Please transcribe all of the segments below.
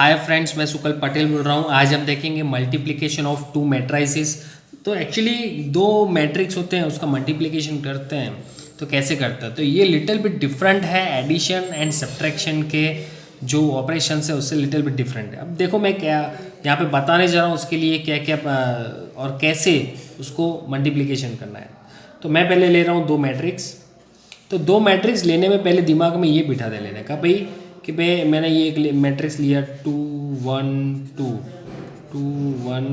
Hi friends, मैं सुकल पटेल बोल रहा हूँ। आज हम देखेंगे मल्टीप्लिकेशन ऑफ टू मैट्राइसिस। तो एक्चुअली दो मैट्रिक्स होते हैं, उसका मल्टीप्लिकेशन करते हैं तो कैसे करते हैं। तो ये लिटिल बिट डिफरेंट है, एडिशन एंड सब्ट्रैक्शन के जो ऑपरेशन है उससे लिटिल बिट डिफरेंट है। अब देखो मैं क्या यहाँ पे बताने जा रहा हूँ, उसके लिए क्या क्या और कैसे उसको मल्टीप्लिकेशन करना है। तो मैं पहले ले रहा हूँ दो मैट्रिक्स। तो दो मैट्रिक्स लेने में पहले दिमाग में ये बिठा दे लेने का भाई कि भाई मैंने ये एक मैट्रिक्स लिया 2 1 2 2 1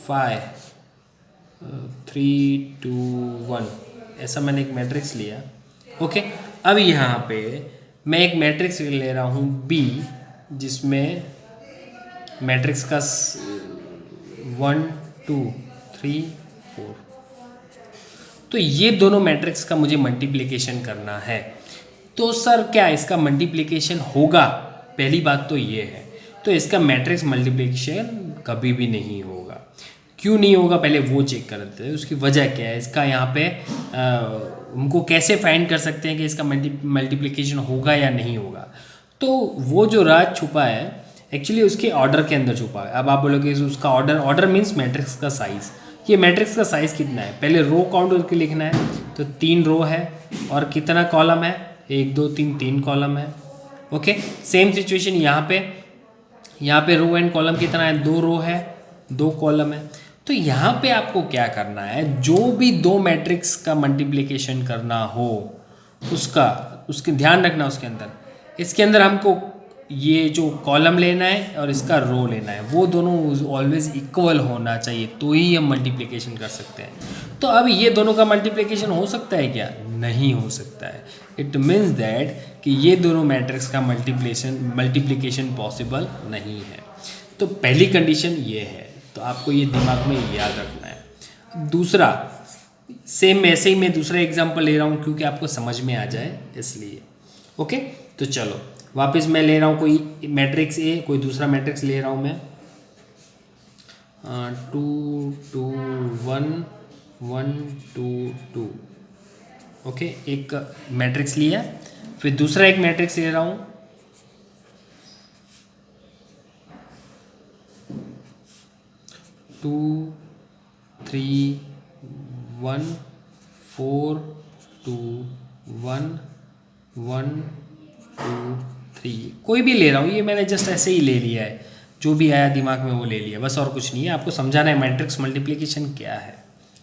5 3 2 1, ऐसा मैंने एक मैट्रिक्स लिया। ओके, अब यहाँ पे मैं एक मैट्रिक्स ले रहा हूँ बी, जिसमें मैट्रिक्स का 1 2 3 4। तो ये दोनों मैट्रिक्स का मुझे मल्टीप्लिकेशन करना है। तो सर क्या इसका मल्टीप्लिकेशन होगा? पहली बात तो ये है, तो इसका मैट्रिक्स मल्टीप्लिकेशन कभी भी नहीं होगा। क्यों नहीं होगा पहले वो चेक करते हैं, उसकी वजह क्या है। इसका यहाँ पे उनको कैसे फाइंड कर सकते हैं कि इसका मल्टीप्लिकेशन होगा या नहीं होगा। तो वो जो राज छुपा है एक्चुअली उसके ऑर्डर के अंदर छुपा है। अब आप बोलोगे उसका ऑर्डर मीन्स मैट्रिक्स का साइज़। ये मैट्रिक्स का साइज़ कितना है, पहले रो काउंट करके लिखना है। तो 3 रो है और कितना कॉलम है, 1 2 3 3 कॉलम है। ओके, सेम सिचुएशन यहाँ पे रो एंड कॉलम कितना है, 2 रो है 2 कॉलम है। तो यहाँ पे आपको क्या करना है, जो भी दो मैट्रिक्स का मल्टीप्लिकेशन करना हो उसके ध्यान रखना उसके अंदर। इसके अंदर हमको ये जो कॉलम लेना है और इसका रो लेना है, वो दोनों ऑलवेज इक्वल होना चाहिए, तो ही हम मल्टीप्लिकेशन कर सकते हैं। तो अब ये दोनों का मल्टीप्लिकेशन हो सकता है क्या? नहीं हो सकता है। इट मीन्स दैट कि ये दोनों मैट्रिक्स का मल्टीप्लिकेशन पॉसिबल नहीं है। तो पहली कंडीशन ये है, तो आपको ये दिमाग में याद रखना है। दूसरा, सेम ऐसे ही मैं दूसरा एग्जांपल ले रहा हूँ क्योंकि आपको समझ में आ जाए इसलिए। ओके, तो चलो वापस मैं ले रहा हूँ कोई मैट्रिक्स ए, कोई दूसरा मैट्रिक्स ले रहा हूँ मैं 2 2 1 1 2 2। ओके, एक मैट्रिक्स लिया, फिर दूसरा एक मैट्रिक्स ले रहा हूँ 2 3 1 4 2 1 1 2 3, कोई भी ले रहा हूँ। ये मैंने जस्ट ऐसे ही ले लिया है, जो भी आया दिमाग में वो ले लिया, बस और कुछ नहीं है। आपको समझाना है मैट्रिक्स मल्टीप्लिकेशन क्या है।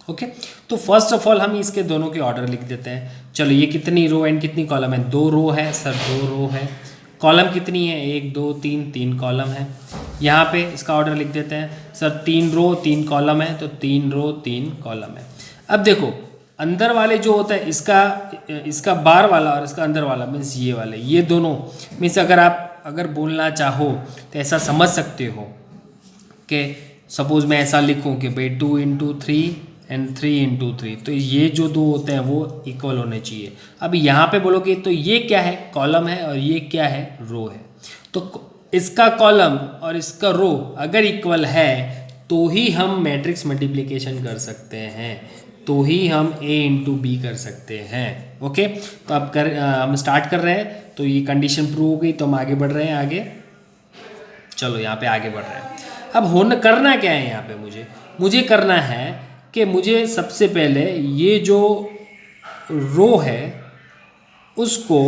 ओके, तो फर्स्ट ऑफ ऑल हम इसके दोनों के ऑर्डर लिख देते हैं। चलो, ये कितनी रो एंड कितनी कॉलम है? 2 रो है सर, 2 रो है। कॉलम कितनी है? 1 2 3 3 कॉलम है। यहाँ पे इसका ऑर्डर लिख देते हैं सर, 3 रो 3 कॉलम है, तो 3 रो 3 कॉलम है। अब देखो अंदर वाले जो होता है इसका बाहर वाला और इसका अंदर वाला मीन्स ये वाले, ये दोनों मीन्स अगर बोलना चाहो तो ऐसा समझ सकते हो कि सपोज मैं ऐसा लिखूं कि भाई 2 इंटू 3 एंड 3 इंटू 3, तो ये जो दो होते हैं वो इक्वल होने चाहिए। अब यहाँ पे बोलोगे तो ये क्या है, कॉलम है, और ये क्या है, रो है। तो इसका कॉलम और इसका रो अगर इक्वल है तो ही हम मैट्रिक्स मल्टीप्लिकेशन कर सकते हैं, तो ही हम a इंटू बी कर सकते हैं। ओके, तो अब हम स्टार्ट कर रहे हैं। तो ये कंडीशन प्रूव हो गई, तो हम आगे बढ़ रहे हैं आगे। चलो यहाँ पे आगे बढ़ रहे हैं। अब करना क्या है यहाँ पे, मुझे करना है कि मुझे सबसे पहले ये जो रो है उसको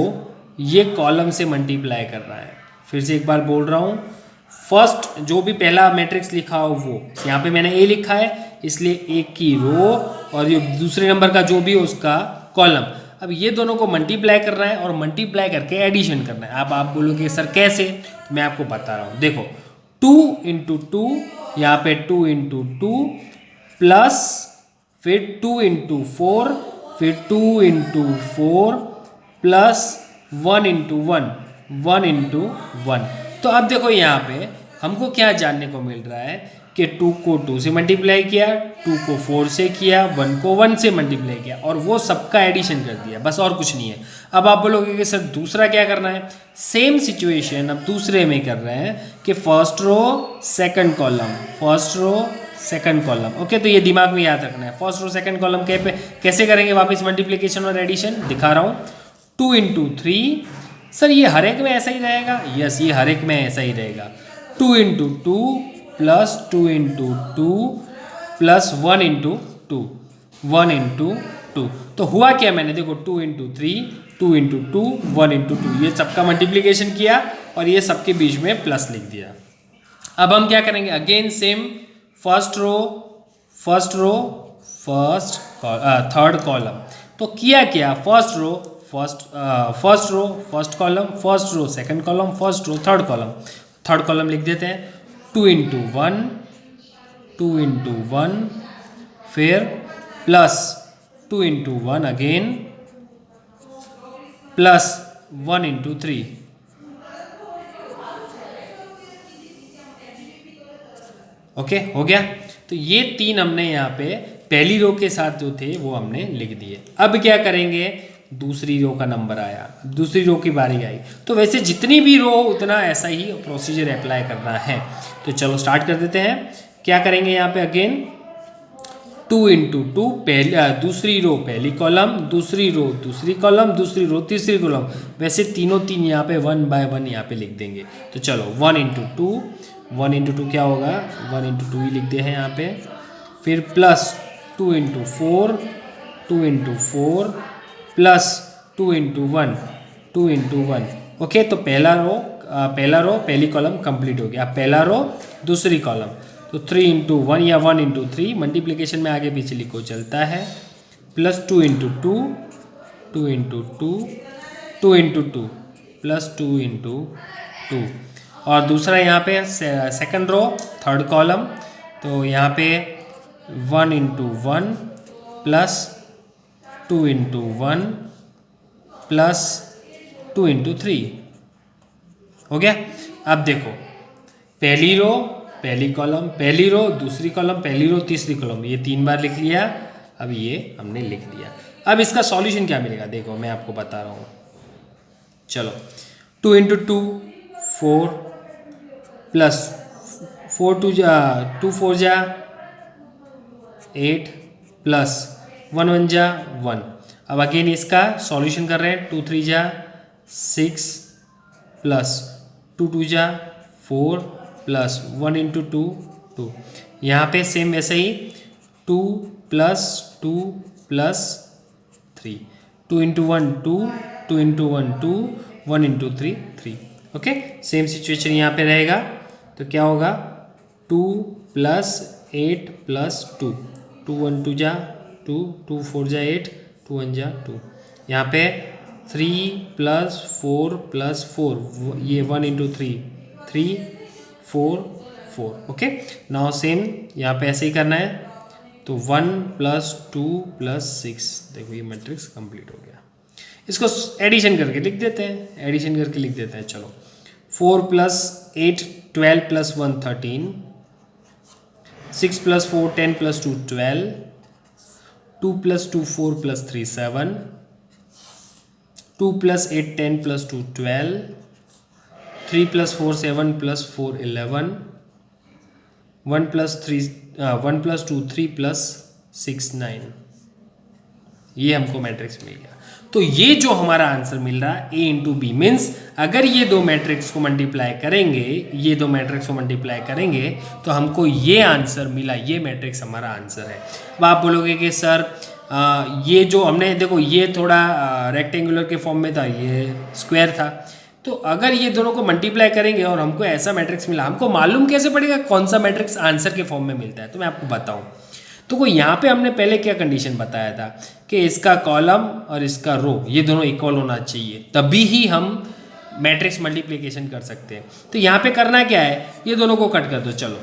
ये कॉलम से मल्टीप्लाई करना है। फिर से एक बार बोल रहा हूँ, फर्स्ट जो भी पहला मैट्रिक्स लिखा हो वो, यहाँ पे मैंने ए लिखा है इसलिए एक की रो और ये दूसरे नंबर का जो भी हो उसका कॉलम। अब ये दोनों को मल्टीप्लाई करना है और मल्टीप्लाई करके एडिशन करना है। अब आप बोलोगे सर कैसे, तो मैं आपको बता रहा हूँ। देखो 2 इंटू 2, यहाँ पे 2 इंटू 2 प्लस फिर 2 इंटू 4, फिर 2 इंटू 4 प्लस 1 इंटू 1 1 इंटू 1। तो अब देखो यहाँ पे हमको क्या जानने को मिल रहा है कि 2 को 2 से मल्टीप्लाई किया, 2 को 4 से किया, 1 को 1 से मल्टीप्लाई किया और वो सबका एडिशन कर दिया, बस और कुछ नहीं है। अब आप बोलोगे कि सर दूसरा क्या करना है? सेम सिचुएशन अब दूसरे में कर रहे हैं कि first row second column, first row second column. Okay, तो ये दिमाग में याद रखना है। फर्स्ट रो सेकंड कॉलम कैसे करेंगे वापस मल्टीप्लिकेशन और एडिशन, दिखा रहा हूँ। 2 इंटू 3 सर ये हर एक में ऐसा ही रहेगा, यस ये हर एक में ऐसा ही रहेगा। 2 into two plus 2 into two plus 1 into two, 1 into two. तो हुआ क्या, मैंने देखो 2 into three, 2 into two, 1 into two, ये सबका मल्टीप्लीकेशन किया और ये सबके बीच में प्लस लिख दिया। अब हम क्या करेंगे, again same, first row third column. तो किया क्या, first row first column, first row second column, first row third column लिख देते हैं। 2 इंटू वन, फिर plus 2 into one again, plus 1 into three. Okay हो गया। तो ये तीन हमने यहाँ पे पहली रो के साथ जो थे वो हमने लिख दिए। अब क्या करेंगे, दूसरी रो का नंबर आया, दूसरी रो की बारी आई। तो वैसे जितनी भी रो उतना ऐसा ही प्रोसीजर अप्लाई करना है। तो चलो स्टार्ट कर देते हैं। क्या करेंगे यहाँ पे, अगेन 2 इंटू टू, दूसरी रो पहली कॉलम, दूसरी रो दूसरी कॉलम, दूसरी रो तीसरी कॉलम। वैसे तीनों तीन यहाँ पे 1 बाय 1 यहाँ पे लिख देंगे। तो चलो 1 इंटू टू क्या होगा, 1 इंटू टू ही लिख दे हैं यहाँ पे। फिर plus 2 into four plus 2 into one. Okay, तो पहला रो पहली कॉलम कंप्लीट हो गया। अब पहला रो दूसरी कॉलम, तो 3 इंटू वन या 1 इंटू थ्री, मल्टीप्लीकेशन में आगे पीछे लिखो चलता है। Plus 2 into two plus 2 into two. और दूसरा यहाँ पे सेकंड रो थर्ड कॉलम, तो यहाँ पे 1 into one plus 2 into one plus 2 into three. हो गया। अब देखो पहली रो पहली कॉलम, पहली रो दूसरी कॉलम, पहली रो तीसरी कॉलम, ये 3 बार लिख लिया। अब ये हमने लिख दिया। अब इसका सॉल्यूशन क्या मिलेगा, देखो मैं आपको बता रहा हूँ। चलो 2 इंटू टू 4 प्लस 4 2 4 जा 8 प्लस 1 1 जा 1। अब अगेन इसका सॉल्यूशन कर रहे हैं। 2 3 जा 6 प्लस 2 2 जा 4 प्लस 1 इंटू टू 2। यहाँ पे सेम वैसे ही 2 plus 3, 2 into one 2 into one 2, 1 into three 3। Okay, same situation यहाँ पे रहेगा। तो क्या होगा, 2 प्लस 8 प्लस 2, 2 1 2 जा 2, 2 4 जा 8, 2 1 जा 2। यहाँ पे 3 प्लस 4 प्लस 4, ये 1 into three 3 4 4। Okay, now same यहाँ पे ऐसे ही करना है। तो 1 प्लस 2 प्लस 6, देखो ये मैट्रिक्स कंप्लीट हो गया। इसको एडिशन करके लिख देते हैं, चलो 4 plus 8 12 plus 1 13, 6 plus 4 10 plus 2 12, 2 plus 2 4 plus 3 7, 2 plus 8 10 plus 2 12, 3 plus 4 7 plus 4 11, 1 plus 2 3 plus 6 9। ये हमको मैट्रिक्स मिल गया। तो ये जो हमारा आंसर मिल रहा है A इंटू बी, मीन्स अगर ये दो मैट्रिक्स को मल्टीप्लाई करेंगे तो हमको ये आंसर मिला, ये मैट्रिक्स हमारा आंसर है। अब आप बोलोगे कि सर ये जो हमने देखो ये थोड़ा रेक्टेंगुलर के फॉर्म में था, ये स्क्वायर था। तो अगर ये दोनों को मल्टीप्लाई करेंगे और हमको ऐसा मैट्रिक्स मिला, हमको मालूम कैसे पड़ेगा कौन सा मैट्रिक्स आंसर के फॉर्म में मिलता है? तो मैं आपको बताऊं। तो यहाँ पे हमने पहले क्या कंडीशन बताया था कि इसका कॉलम और इसका रो ये दोनों इक्वल होना चाहिए, तभी ही हम मैट्रिक्स मल्टीप्लिकेशन कर सकते हैं। तो यहाँ पे करना क्या है, ये दोनों को कट कर दो। चलो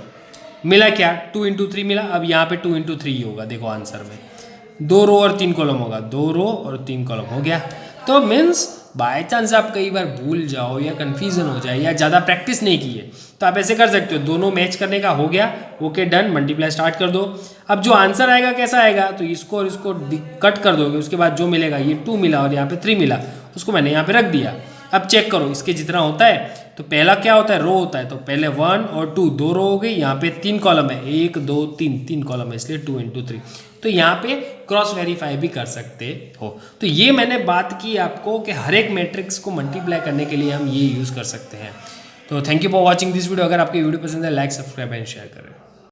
मिला क्या, 2 इंटू थ्री मिला। अब यहाँ पे 2 इंटू थ्री होगा, देखो आंसर में 2 रो और 3 कॉलम होगा, 2 रो और 3 कॉलम हो गया। तो मीन्स बाय चांस आप कई बार भूल जाओ या कन्फ्यूजन हो जाए या ज़्यादा प्रैक्टिस नहीं की है, तो आप ऐसे कर सकते हो, दोनों मैच करने का हो गया, ओके डन, मल्टीप्लाई स्टार्ट कर दो। अब जो आंसर आएगा कैसा आएगा, तो इसको और इसको कट कर दोगे, उसके बाद जो मिलेगा, ये 2 मिला और यहाँ पे 3 मिला, उसको मैंने यहाँ पे रख दिया। अब चेक करो इसके जितना होता है। तो पहला क्या होता है, रो होता है। तो पहले 1 और 2 2 रो हो गई, यहाँ पे 3 कॉलम है, 1 2 3 3 कॉलम है, इसलिए 2 इंटू थ्री। तो यहाँ पे क्रॉस वेरीफाई भी कर सकते हो। तो ये मैंने बात की आपको कि हर एक मैट्रिक्स को मल्टीप्लाई करने के लिए हम ये यूज़ कर सकते हैं। तो thank you for watching this video. अगर आपकी वीडियो पसंद है, लाइक, सब्सक्राइब एंड शेयर करें।